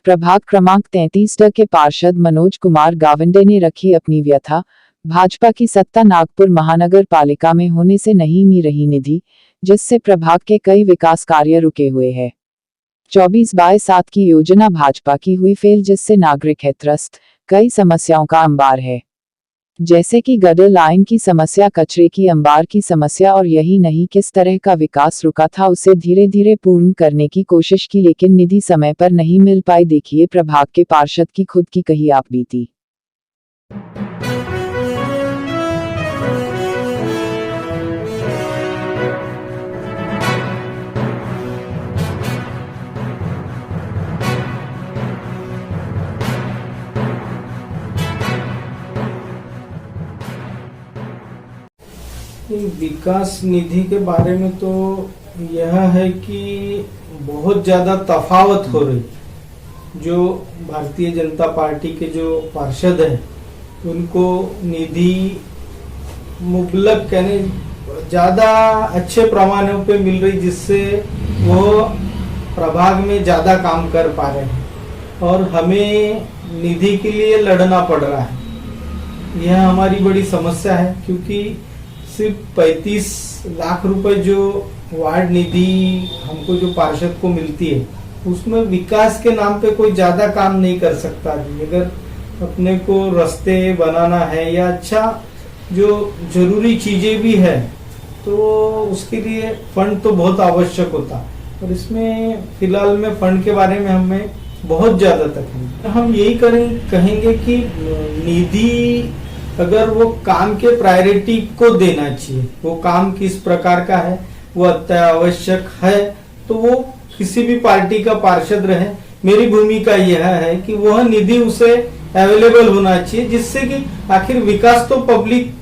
प्रभाग क्रमांक 33 के पार्षद मनोज कुमार गावंडे ने रखी अपनी व्यथा। भाजपा की सत्ता नागपुर महानगर पालिका में होने से नहीं मिल रही निधि, जिससे प्रभाग के कई विकास कार्य रुके हुए हैं। 24/7 की योजना भाजपा की हुई फेल, जिससे नागरिक है त्रस्त। कई समस्याओं का अंबार है, जैसे कि गटर लाइन की समस्या, कचरे की अंबार की समस्या, और यही नहीं किस तरह का विकास रुका था उसे धीरे धीरे पूर्ण करने की कोशिश की, लेकिन निधि समय पर नहीं मिल पाई। देखिए प्रभाग के पार्षद की खुद की कही आप बीती। विकास निधि के बारे में तो यह है कि बहुत ज़्यादा तफावत हो रही। जो भारतीय जनता पार्टी के जो पार्षद हैं उनको निधि मुबलक यानी ज़्यादा अच्छे पैमानों पे मिल रही, जिससे वो प्रभाग में ज़्यादा काम कर पा रहे हैं और हमें निधि के लिए लड़ना पड़ रहा है। यह हमारी बड़ी समस्या है, क्योंकि सिर्फ 35 लाख रुपए जो वार्ड निधि हमको जो पार्षद को मिलती है, उसमें विकास के नाम पे कोई ज्यादा काम नहीं कर सकता। अगर अपने को रास्ते बनाना है या अच्छा जो जरूरी चीजें भी है, तो उसके लिए फंड तो बहुत आवश्यक होता। और इसमें फिलहाल में फंड के बारे में हमें बहुत ज्यादा तकलीफ। हम यही कहेंगे कि निधि अगर वो काम के प्रायोरिटी को देना चाहिए, वो काम किस प्रकार का है, वो अत्यावश्यक है, तो वो किसी भी पार्टी का पार्षद रहे, मेरी भूमिका यह है कि वह निधि उसे अवेलेबल होना चाहिए, जिससे कि आखिर विकास तो पब्लिक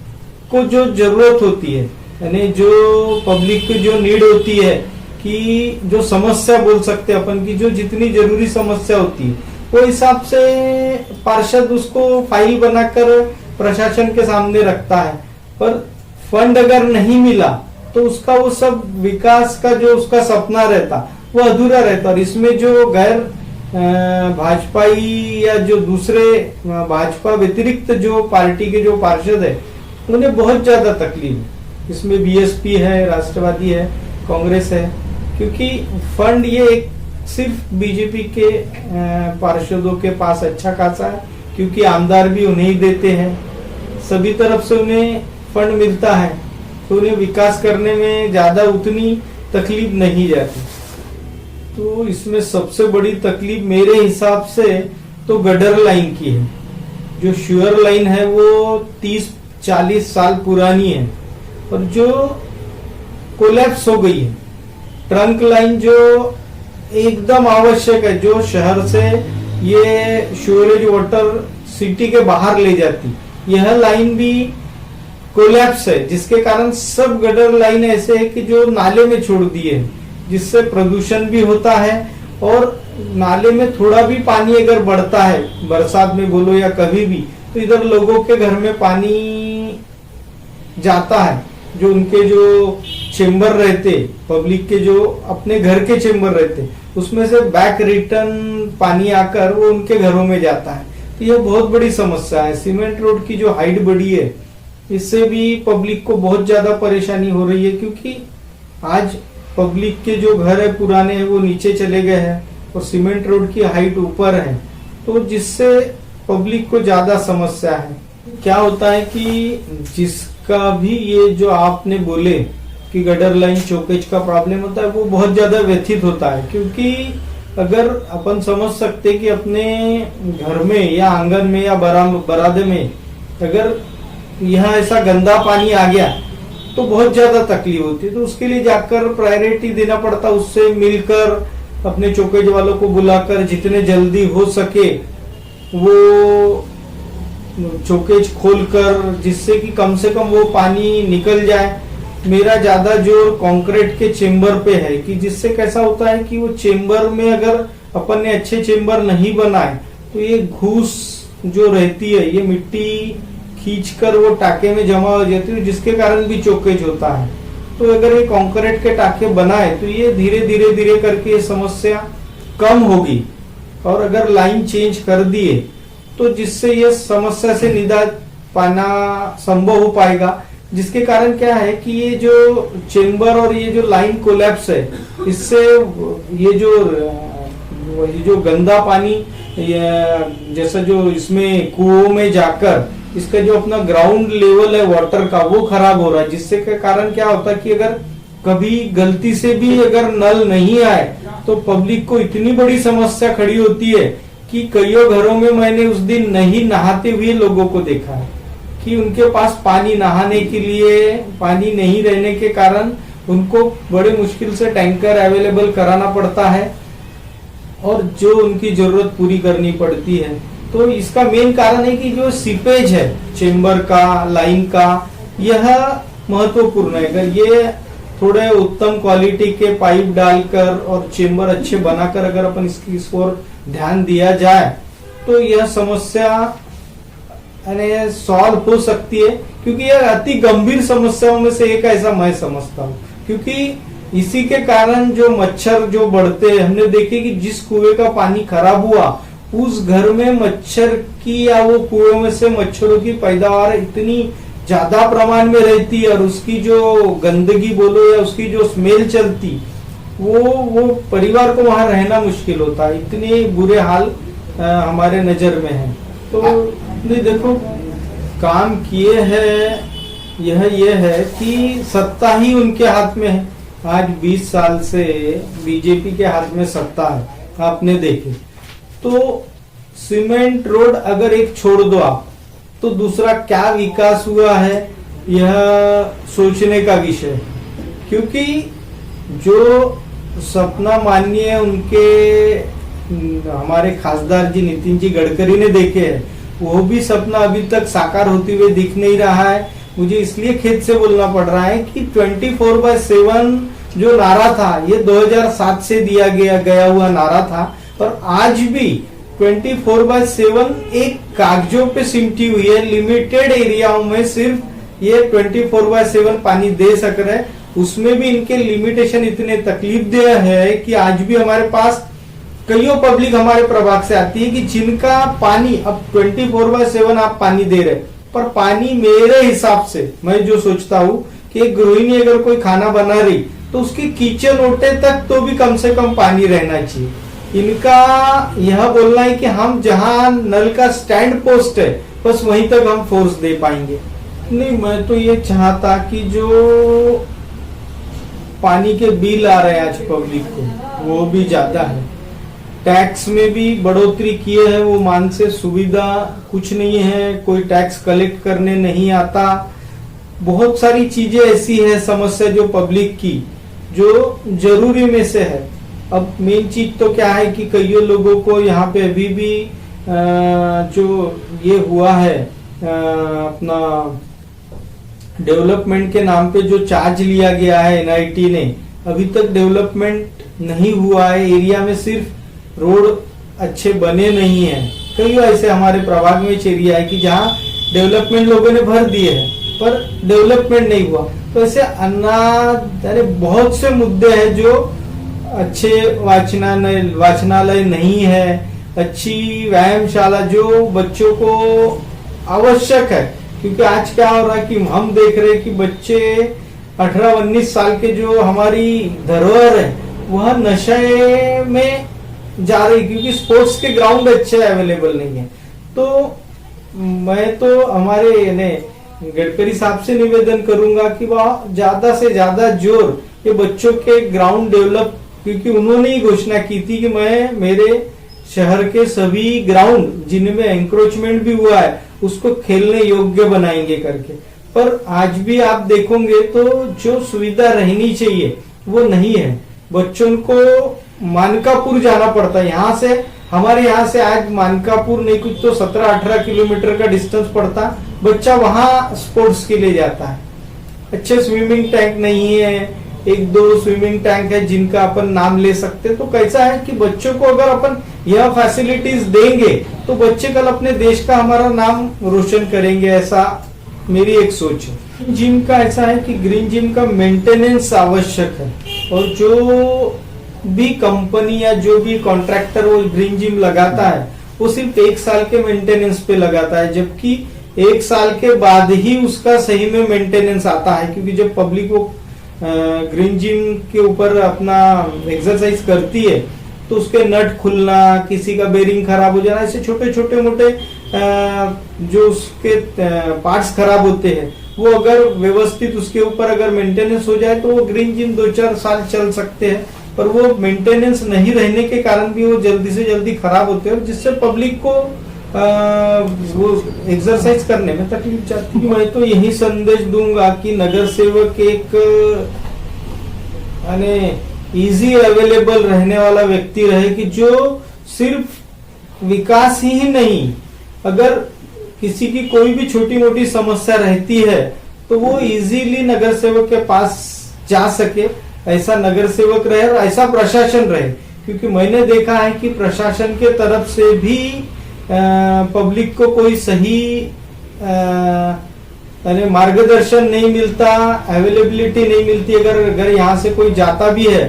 को जो जरूरत होती है, यानी जो पब्लिक की जो नीड होती है, कि जो समस्या बोल सकते हैं अपन की, जो जितनी जरूरी समस्या होती है, वो हिसाब से पार्षद उसको फाइल बनाकर प्रशासन के सामने रखता है। पर फंड अगर नहीं मिला तो उसका वो सब विकास का जो उसका सपना रहता वो अधूरा रहता। और इसमें जो गैर भाजपाई या जो दूसरे भाजपा व्यतिरिक्त जो पार्टी के जो पार्षद है, उन्हें बहुत ज्यादा तकलीफ है। इसमें बीएसपी है, राष्ट्रवादी है, कांग्रेस है, क्योंकि फंड ये सिर्फ बीजेपी के पार्षदों के पास अच्छा खासा है, क्योंकि आमदार भी उन्हें ही देते हैं, सभी तरफ से उन्हें फंड मिलता है, तो उन्हें विकास करने में ज्यादा उतनी तकलीफ नहीं जाती। तो इसमें सबसे बड़ी तकलीफ मेरे हिसाब से तो गटर लाइन की है। जो श्योर लाइन है वो 30-40 साल पुरानी है और जो कोलैप्स हो गई है। ट्रंक लाइन जो एकदम आवश्यक है, जो शहर से ये श्योरेज वाटर सिटी के बाहर ले जाती, यह लाइन भी कोलैप्स है, जिसके कारण सब गटर लाइन ऐसे है कि जो नाले में छोड़ दिए हैं, जिससे प्रदूषण भी होता है। और नाले में थोड़ा भी पानी अगर बढ़ता है, बरसात में बोलो या कभी भी, तो इधर लोगों के घर में पानी जाता है। जो उनके जो चेंबर रहते, पब्लिक के जो अपने घर के चेंबर रहते, उसमें से बैक रिटर्न पानी आकर वो उनके घरों में जाता है। तो यह बहुत बड़ी समस्या है। सीमेंट रोड की जो हाइट बढ़ी है, इससे भी पब्लिक को बहुत ज्यादा परेशानी हो रही है, क्योंकि आज पब्लिक के जो घर है पुराने हैं वो नीचे चले गए हैं और सीमेंट रोड की हाइट ऊपर है, तो जिससे पब्लिक को ज्यादा समस्या है। क्या होता है कि जिसका भी ये जो आपने बोले कि गटर लाइन चौकेज का प्रॉब्लम होता है, वो बहुत ज्यादा व्यथित होता है। क्योंकि अगर अपन समझ सकते कि अपने घर में या आंगन में या बरामदे में अगर यहाँ ऐसा गंदा पानी आ गया तो बहुत ज्यादा तकलीफ होती है। तो उसके लिए जाकर प्रायोरिटी देना पड़ता, उससे मिलकर अपने चौकेज वालों को बुलाकर जितने जल्दी हो सके वो चौकेज खोलकर, जिससे कि कम से कम वो पानी निकल जाए। मेरा ज्यादा जोर कंक्रीट के चेंबर पे है, कि जिससे कैसा होता है कि वो चेंबर में अगर अपन ने अच्छे चेंबर नहीं बनाए तो ये घूस जो रहती है, ये मिट्टी खींचकर वो टाके में जमा हो जाती है, जिसके कारण भी चौकेज होता है। तो अगर ये कंक्रीट के टाके बनाए तो ये धीरे धीरे करके ये समस्या कम होगी। और अगर लाइन चेंज कर दिए तो जिससे ये समस्या से निजात पाना संभव हो पाएगा। जिसके कारण क्या है कि ये जो चेंबर और ये जो लाइन कोलैप्स है, इससे ये जो गंदा पानी जैसा जो इसमें कुओं में जाकर इसका जो अपना ग्राउंड लेवल है वाटर का वो खराब हो रहा है। जिससे के कारण क्या होता है कि अगर कभी गलती से भी अगर नल नहीं आए तो पब्लिक को इतनी बड़ी समस्या खड़ी होती है कि कईयों घरों में मैंने उस दिन नहीं नहाते हुए लोगों को देखा है कि उनके पास पानी नहाने के लिए पानी नहीं रहने के कारण उनको बड़े मुश्किल से टैंकर अवेलेबल कराना पड़ता है और जो उनकी जरूरत पूरी करनी पड़ती है। तो इसका मेन कारण है कि जो सीपेज है चेंबर का, लाइन का, यह महत्वपूर्ण है। अगर ये थोड़े उत्तम क्वालिटी के पाइप डालकर और चेंबर अच्छे बनाकर अगर अपन इस ओर ध्यान दिया जाए तो यह समस्या सॉल्व हो सकती है, क्योंकि यह अति गंभीर समस्याओं में से एक ऐसा मैं समझता हूँ। क्योंकि इसी के कारण जो मच्छर जो बढ़ते हैं, हमने देखे कि जिस कुएं का पानी खराब हुआ उस घर में मच्छर की या वो कुएं में से मच्छरों की पैदावार इतनी ज्यादा प्रमाण में रहती है और उसकी जो गंदगी बोलो या उसकी जो स्मेल चलती वो परिवार को वहां रहना मुश्किल होता है। इतने बुरे हाल हमारे नजर में है। तो नहीं देखो काम किए हैं, यह है कि सत्ता ही उनके हाथ में है। आज 20 साल से बीजेपी के हाथ में सत्ता है, आपने देखे। तो सीमेंट रोड अगर एक छोड़ दो आप, तो दूसरा क्या विकास हुआ है यह सोचने का विषय है। क्योंकि जो सपना माननीय उनके हमारे खासदार जी नितिन जी गडकरी ने देखे हैं, वो भी सपना अभी तक साकार होते हुए दिख नहीं रहा है। मुझे इसलिए खेद से बोलना पड़ रहा है कि 24/7 जो नारा था ये 2007 से दिया गया हुआ नारा था, और आज भी 24/7 एक कागजों पे सिमटी हुई है। लिमिटेड एरियाओं में सिर्फ ये 24/7 पानी दे सक रहे, उसमें भी इनके लिमिटेशन इतने तकलीफ दे है कि आज भी हमारे पास कईयों पब्लिक हमारे प्रभाग से आती है कि जिनका पानी अब 24/7 आप पानी दे रहे, पर पानी मेरे हिसाब से मैं जो सोचता हूँ कि एक गृहिणी अगर कोई खाना बना रही तो उसकी किचन ओटे तक तो भी कम से कम पानी रहना चाहिए। इनका यह बोलना है कि हम जहां नल का स्टैंड पोस्ट है बस वहीं तक हम फोर्स दे पाएंगे। नहीं, मैं तो ये चाहता कि जो पानी के बिल आ रहे हैं आज पब्लिक को वो भी ज्यादा है, टैक्स में भी बढ़ोतरी किए है, वो मान से सुविधा कुछ नहीं है, कोई टैक्स कलेक्ट करने नहीं आता। बहुत सारी चीजें ऐसी है समस्या जो पब्लिक की जो जरूरी में से है। अब मेन चीज तो क्या है कि कईयों लोगों को यहाँ पे अभी भी जो ये हुआ है अपना डेवलपमेंट के नाम पे जो चार्ज लिया गया है एनआईटी ने, अभी तक डेवलपमेंट नहीं हुआ है। एरिया में सिर्फ रोड अच्छे बने नहीं है। कई ऐसे हमारे प्रभाग में एरिया है कि जहाँ डेवलपमेंट लोगों ने भर दिए है पर डेवलपमेंट नहीं हुआ। तो ऐसे अरे बहुत से मुद्दे हैं जो अच्छे वाचनालय नहीं है, अच्छी व्यायामशाला जो बच्चों को आवश्यक है। क्योंकि आज क्या हो रहा है कि हम देख रहे हैं कि बच्चे 18-19 साल के जो हमारी धरोहर है वह नशे में जा रही, क्योंकि स्पोर्ट्स के ग्राउंड अच्छे अवेलेबल नहीं है। तो मैं तो हमारे गडकरी साहब से निवेदन करूंगा कि वह ज्यादा से ज्यादा जोर ये बच्चों के ग्राउंड डेवलप, क्योंकि उन्होंने ही घोषणा की थी कि मैं मेरे शहर के सभी ग्राउंड जिनमें एंक्रोचमेंट भी हुआ है उसको खेलने योग्य बनाएंगे करके। पर आज भी आप देखोगे तो जो सुविधा रहनी चाहिए वो नहीं है। बच्चों को मानकापुर जाना पड़ता है, यहाँ से हमारे यहाँ से आज मानकापुर नहीं कुछ तो 17-18 किलोमीटर का डिस्टेंस पड़ता, बच्चा वहां स्पोर्ट्स के लिए जाता है। अच्छे स्विमिंग टैंक नहीं है, 1-2 स्विमिंग टैंक है जिनका अपन नाम ले सकते। तो कैसा है कि बच्चों को अगर अपन यह फैसिलिटीज देंगे तो बच्चे कल अपने देश का हमारा नाम रोशन करेंगे, ऐसा मेरी एक सोच है। जिम का ऐसा है कि ग्रीन जिम का मेंटेनेंस आवश्यक है, और जो भी कंपनी या जो भी कॉन्ट्रैक्टर वो ग्रीन जिम लगाता है वो सिर्फ 1 साल के मेंटेनेंस पे लगाता है, जबकि 1 साल के बाद ही उसका सही में मेंटेनेंस आता है। क्योंकि जब पब्लिक वो ग्रीन जिम के ऊपर अपना एक्सरसाइज करती है तो उसके नट खुलना, किसी का बेरिंग खराब हो जाना, ऐसे छोटे छोटे मोटे जो उसके पार्ट्स खराब होते हैं वो अगर व्यवस्थित उसके ऊपर अगर मेंटेनेंस हो जाए तो वो ग्रीन जिम 2-4 साल चल सकते हैं। पर वो मेंटेनेंस नहीं रहने के कारण भी वो जल्दी से जल्दी खराब होते हैं, जिससे पब्लिक को वो एक्सरसाइज करने में तकलीफ जाती है। मैं तो यही संदेश दूंगा कि नगर सेवक एक इजी अवेलेबल रहने वाला व्यक्ति रहे, कि जो सिर्फ विकास ही नहीं, अगर किसी की कोई भी छोटी मोटी समस्या रहती है तो वो इजीली नगर सेवक के पास जा सके, ऐसा नगर सेवक रहे और ऐसा प्रशासन रहे। क्योंकि मैंने देखा है कि प्रशासन के तरफ से भी पब्लिक को कोई सही मार्गदर्शन नहीं मिलता, अवेलेबिलिटी नहीं मिलती। अगर यहाँ से कोई जाता भी है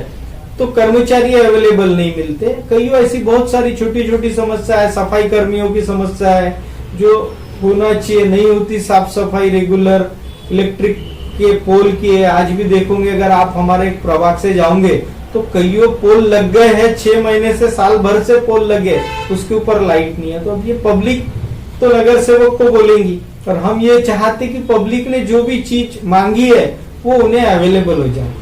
तो कर्मचारी अवेलेबल नहीं मिलते। कई ऐसी बहुत सारी छोटी छोटी समस्या है, सफाई कर्मियों की समस्या है जो होना चाहिए, नहीं होती साफ सफाई रेगुलर। इलेक्ट्रिक के पोल की है, आज भी देखोगे अगर आप हमारे प्रभाग से जाओगे तो कईयों पोल लग गए हैं, 6 महीने से साल भर से पोल लगे, उसके ऊपर लाइट नहीं है। तो अब ये पब्लिक तो नगर सेवक को बोलेंगी, और हम ये चाहते कि पब्लिक ने जो भी चीज मांगी है वो उन्हें अवेलेबल हो जाए।